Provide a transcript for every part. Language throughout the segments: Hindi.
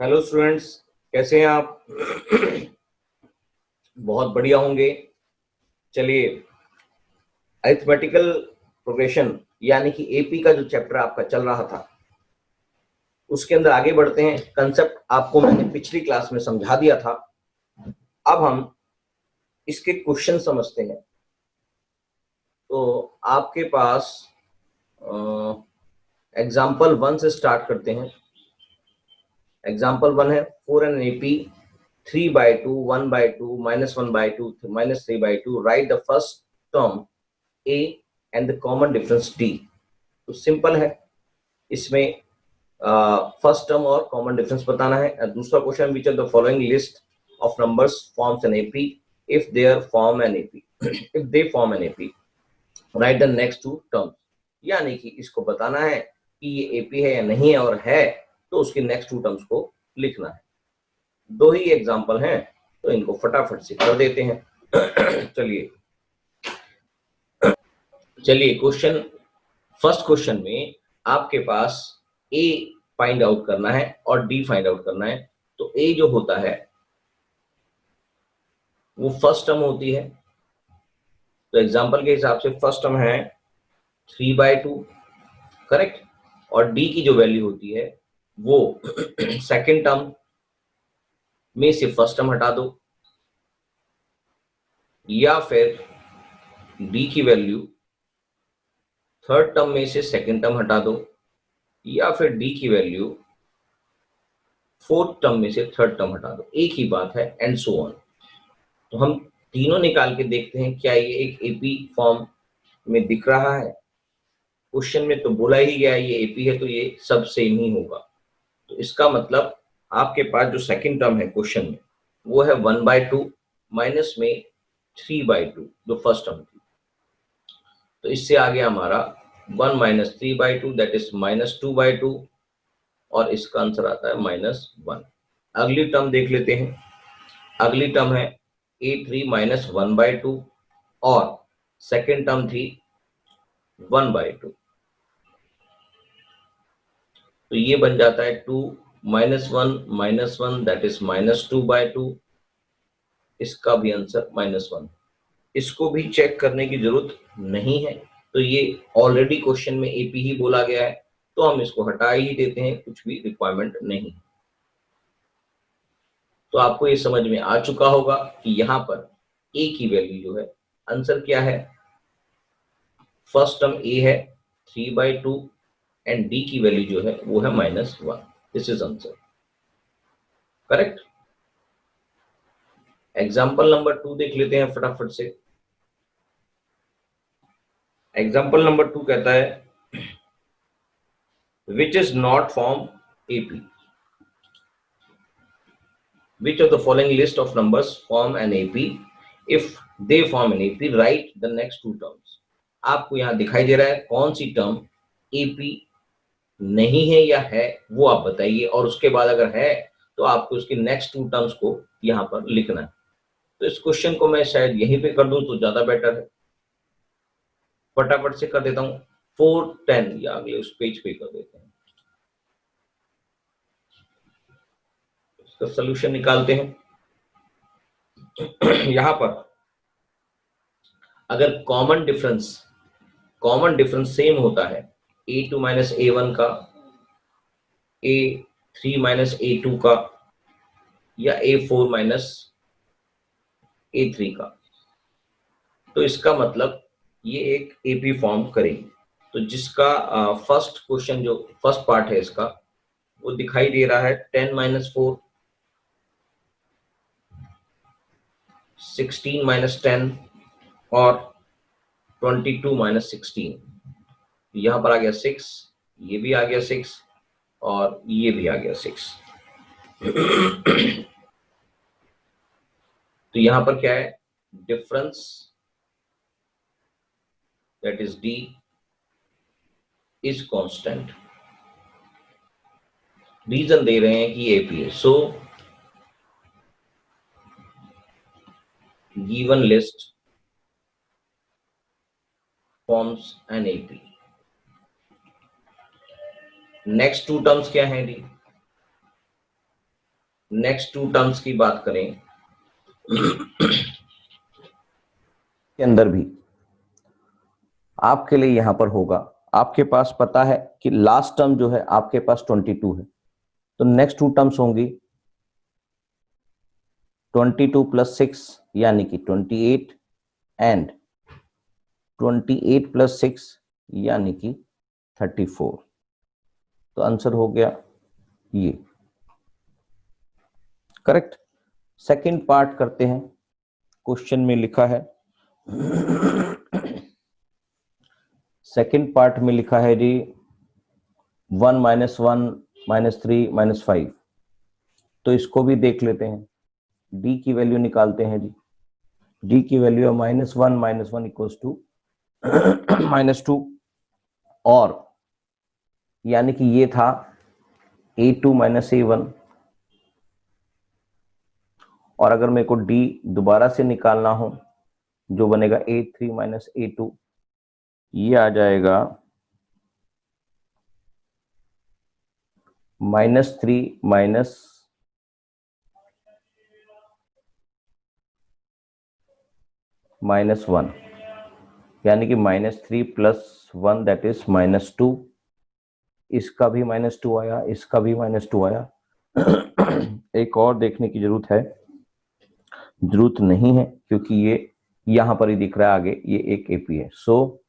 हेलो स्टूडेंट्स, कैसे हैं आप? बहुत बढ़िया होंगे। चलिए, अरिथमेटिकल प्रोग्रेशन यानी कि एपी का जो चैप्टर आपका चल रहा था उसके अंदर आगे बढ़ते हैं। कंसेप्ट आपको मैंने पिछली क्लास में समझा दिया था। अब हम इसके क्वेश्चन समझते हैं। तो आपके पास एग्जाम्पल 1 से स्टार्ट करते हैं। एग्जाम्पल 1 है 4 an A P 3/2 1/2 -1/2 -3/2 write the first term A and the common difference D। तो सिंपल है, इसमें फर्स्ट टर्म और कॉमन डिफरेंस बताना है। दूसरा question, which are the following list of numbers forms an AP if there form an AP if they form an AP write the next two terms. यानी कि इसको बताना है कि ये एपी है या नहीं है, और है तो उसके नेक्स्ट टू टर्म्स को लिखना है। दो ही एग्जाम्पल हैं तो इनको फटाफट से कर देते हैं। चलिए क्वेश्चन, फर्स्ट क्वेश्चन में आपके पास ए फाइंड आउट करना है और डी फाइंड आउट करना है। तो ए जो होता है वो फर्स्ट टर्म होती है। तो एग्जांपल के हिसाब से फर्स्ट टर्म है 3/2, करेक्ट। और डी की जो वैल्यू होती है वो सेकेंड टर्म में से फर्स्ट टर्म हटा दो, या फिर डी की वैल्यू थर्ड टर्म में से सेकेंड टर्म हटा दो, या फिर डी की वैल्यू फोर्थ टर्म में से थर्ड टर्म हटा दो। एक ही बात है, एंड सो ऑन। तो हम तीनों निकाल के देखते हैं क्या ये एक एपी फॉर्म में दिख रहा है। क्वेश्चन में तो बोला ही गया है ये एपी है, तो ये सब सेम ही होगा। तो इसका मतलब आपके पास जो सेकंड टर्म है क्वेश्चन में वो है 1/2 माइनस में 3/2 जो फर्स्ट टर्म थी। तो इससे आ गया हमारा 1 - 3/2 दैट इज -2/2, और इसका आंसर आता है -1। अगली टर्म देख लेते हैं। अगली टर्म है a3 - 1/2, और सेकेंड टर्म थी 1/2। तो ये बन जाता है 2 - 1 दैट इज -2/2। इसका भी आंसर -1। इसको भी चेक करने की जरूरत नहीं है, तो ये ऑलरेडी क्वेश्चन में एपी ही बोला गया है, तो हम इसको हटा ही देते हैं, कुछ भी रिक्वायरमेंट नहीं। तो आपको ये समझ में आ चुका होगा कि यहाँ पर ए की वैल्यू जो है, आंसर क्या है, फर्स्ट टर्म ए है 3/2 एंड डी की वैल्यू जो है वो है -1। This is answer, correct. Example number 2 देख लेते हैं फटाफट से। एग्जाम्पल नंबर 2 कहता है which is not form AP, which of the following list of numbers form an AP if they form an AP write the next two terms। आपको यहां दिखाई दे रहा है कौन सी टर्म AP नहीं है या है, वो आप बताइए, और उसके बाद अगर है तो आपको उसके नेक्स्ट टू टर्म्स को यहां पर लिखना है। तो इस क्वेश्चन को मैं शायद यहीं पे कर दूं तो ज्यादा बेटर है। फटाफट से कर देता हूं, 410 या अगले उस पेज पे कर देते हैं। इसका सोल्यूशन निकालते हैं। यहां पर अगर कॉमन डिफरेंस सेम होता है a2 - a1 का, a3 - a2 का, या a4 - a3 का, तो इसका मतलब ये एक एपी फॉर्म करेगी। तो जिसका फर्स्ट क्वेश्चन जो फर्स्ट पार्ट है इसका वो दिखाई दे रहा है 10 - 4 16 - 10 और 22 - 16। यहां पर आ गया 6, ये भी आ गया 6 और ये भी आ गया 6। तो यहां पर क्या है, difference that is D is constant. Reason दे रहे हैं कि एपी है, so given list forms an AP. Next two terms क्या है डी, नेक्स्ट टू टर्म्स की बात करें के अंदर भी आपके लिए यहां पर होगा, आपके पास पता है कि लास्ट टर्म जो है आपके पास 22 है, तो नेक्स्ट टू टर्म्स होंगी 22 प्लस 6 यानी कि 28 एंड 28 प्लस 6 यानी कि 34। तो आंसर हो गया ये करेक्ट। सेकंड पार्ट करते हैं। क्वेश्चन में लिखा है सेकंड पार्ट में लिखा है जी 1 माइनस 1 माइनस 3 माइनस 5। तो इसको भी देख लेते हैं, डी की वैल्यू निकालते हैं जी। डी की वैल्यू है माइनस वन इक्वल्स टू -2, और यानी कि ये था a2 माइनस a1, और अगर मेरे को डी दोबारा से निकालना हो जो बनेगा a3 माइनस a2, ये आ जाएगा -3 -1, यानी कि -3 प्लस 1 दैट इज -2। इसका भी -2 आया, इसका भी -2 आया। एक और देखने की जरूरत है, जरूरत नहीं है क्योंकि ये यहां पर ही दिख रहा है आगे, ये एक एपी है। So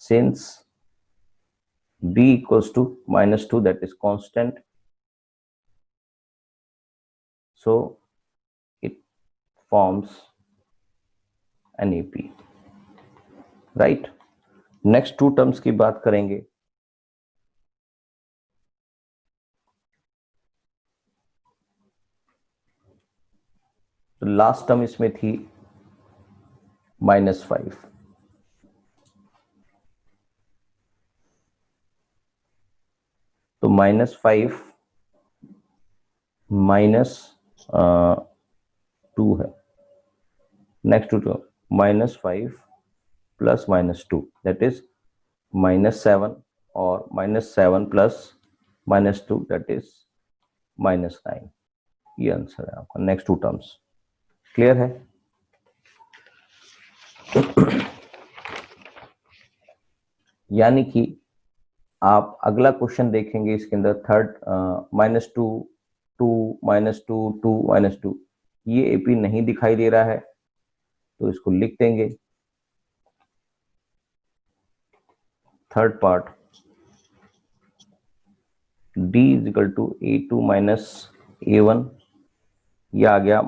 since b equals to -2 that is constant, so it forms an AP, right? Next two terms की बात करेंगे। तो लास्ट टर्म इसमें थी -5, तो -5 -2 है। Next two term -5 plus -2 that is -7, और -7 प्लस -2 दैट इज -9। ये आंसर है आपका नेक्स्ट टू टर्म्स। क्लियर है? यानी कि आप अगला क्वेश्चन देखेंगे इसके अंदर थर्ड -2 2 -2 2 -2, ये एपी नहीं दिखाई दे रहा है तो इसको लिख देंगे। Third part d is equal to a2 minus a1, ये आ गया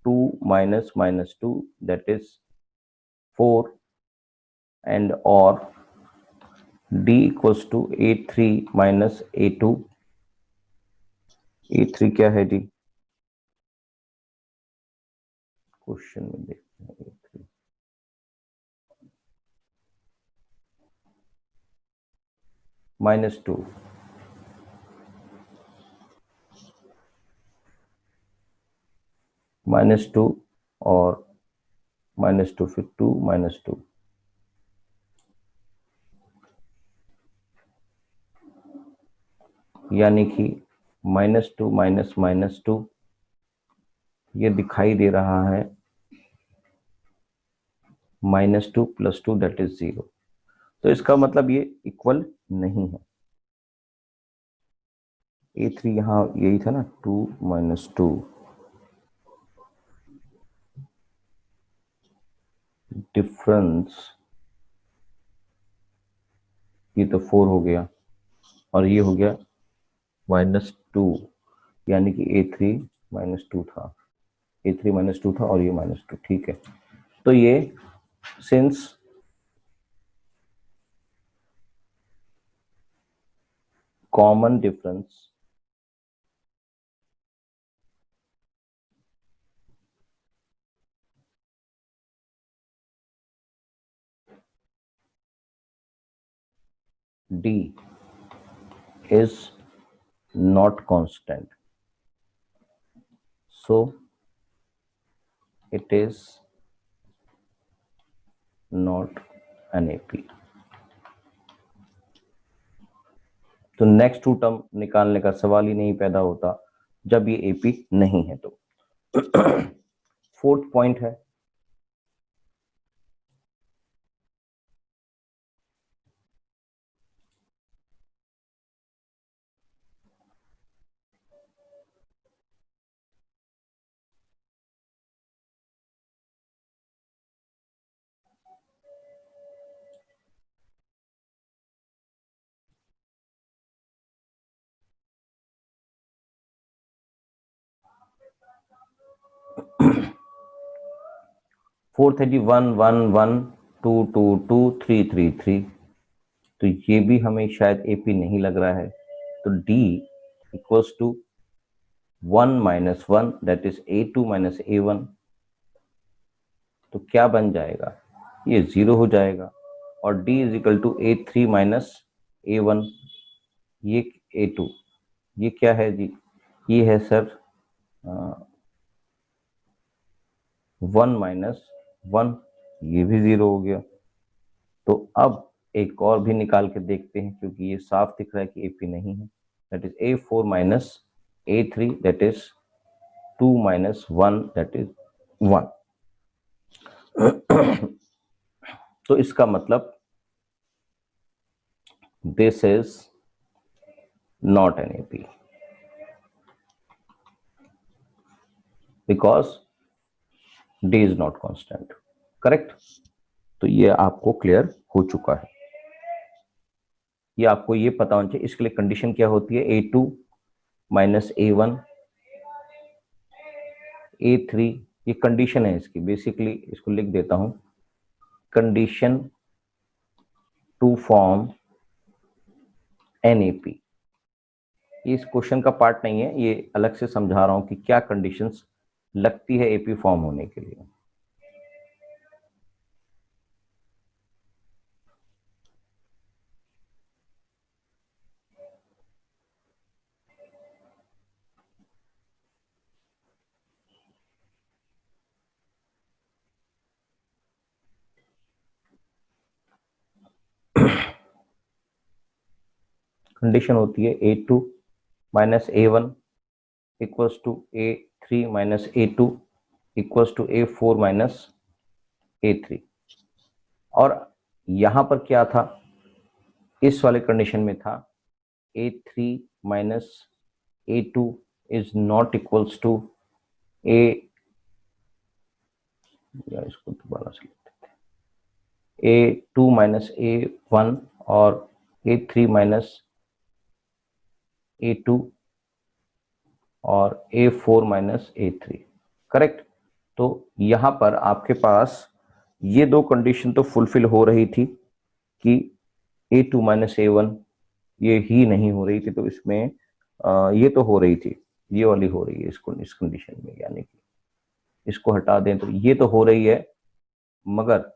2 माइनस -2 दैट इज 4, एंड और d equals to a3 minus a2। a3 क्या है जी? क्वेश्चन में देखते हैं a3 -2, -2 और -2, फिर 2 -2, यानी कि -2 माइनस -2, ये दिखाई दे रहा है -2 प्लस 2 दैट इज 0। तो इसका मतलब ये इक्वल नहीं है। a3 यहाँ यही था ना, 2 -2 डिफरेंस, ये तो 4 हो गया और ये हो गया -2, यानी कि a3 -2 था, a3 -2 था और ये -2, ठीक है। तो ये since common difference d is not constant, so it is not an AP। तो नेक्स्ट टू टर्म निकालने का सवाल ही नहीं पैदा होता। जब ये एपी नहीं है तो। फोर्थ पॉइंट है फोर्थ है जी 1 1 1 2 2 2 3 3 3, तो ये भी हमें शायद एपी नहीं लग रहा है, तो D equals to 1 minus 1 that is A2 minus A1, तो क्या बन जाएगा, ये 0 हो जाएगा, और D is equal to A3 minus A1, ये A2, ये क्या है जी, ये है सर 1 माइनस 1, ये भी 0 हो गया। तो अब एक और भी निकाल के देखते हैं, क्योंकि ये साफ दिख रहा है कि एपी नहीं है, that is A4 minus A3 that is 2 minus 1 that is 1। तो इसका मतलब this is not an AP because D is not constant, correct. तो ये आपको क्लियर हो चुका है, ये आपको ये पता होना चाहिए। इसके लिए कंडीशन क्या होती है, A2 माइनस A1 A3, ये कंडीशन है इसकी, बेसिकली इसको लिख देता हूं, कंडीशन टू फॉर्म NAP। ये इस क्वेश्चन का पार्ट नहीं है, ये अलग से समझा रहा हूं कि क्या कंडीशंस लगती है AP फॉर्म होने के लिए। कंडीशन होती है A2 minus A1 equals to A3 minus A2 equals to A4 minus A3। और यहां पर क्या था, इस वाले कंडीशन में था A3 minus A2 is not equals to A, या इसको दोबारा से लिखते हैं, A2 माइनस A1 और A3 माइनस A2 और A4 माइनस A3, करेक्ट। तो यहां पर आपके पास ये दो कंडीशन तो फुलफिल हो रही थी कि A2 माइनस A1 ये ही नहीं हो रही थी, तो इसमें ये तो हो रही थी, ये वाली हो रही है इसको इस कंडीशन में, यानी कि इसको हटा दें तो ये तो हो रही है, मगर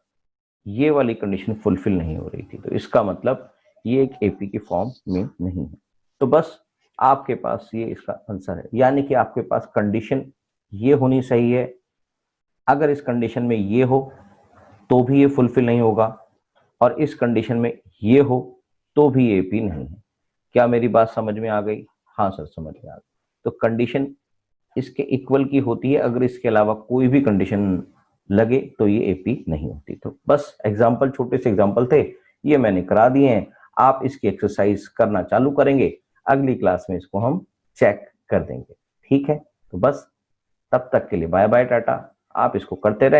ये वाली कंडीशन फुलफिल नहीं हो रही थी, तो इसका मतलब ये एक एपी की फॉर्म में नहीं है। तो बस आपके पास ये इसका आंसर है, यानी कि आपके पास कंडीशन ये होनी सही है, अगर इस कंडीशन में ये हो तो भी ये फुलफिल नहीं होगा, और इस कंडीशन में ये हो तो भी ये एपी नहीं है। क्या मेरी बात समझ में आ गई? हाँ सर समझ में आ गई। तो कंडीशन इसके इक्वल की होती है, अगर इसके अलावा कोई भी कंडीशन लगे तो ये एपी नहीं होती। तो बस एग्जाम्पल, छोटे से एग्जाम्पल थे, ये मैंने करा दिए हैं, आप इसकी एक्सरसाइज करना चालू करेंगे, अगली क्लास में इसको हम चेक कर देंगे, ठीक है। तो बस तब तक के लिए बाय बाय टाटा, आप इसको करते रहें।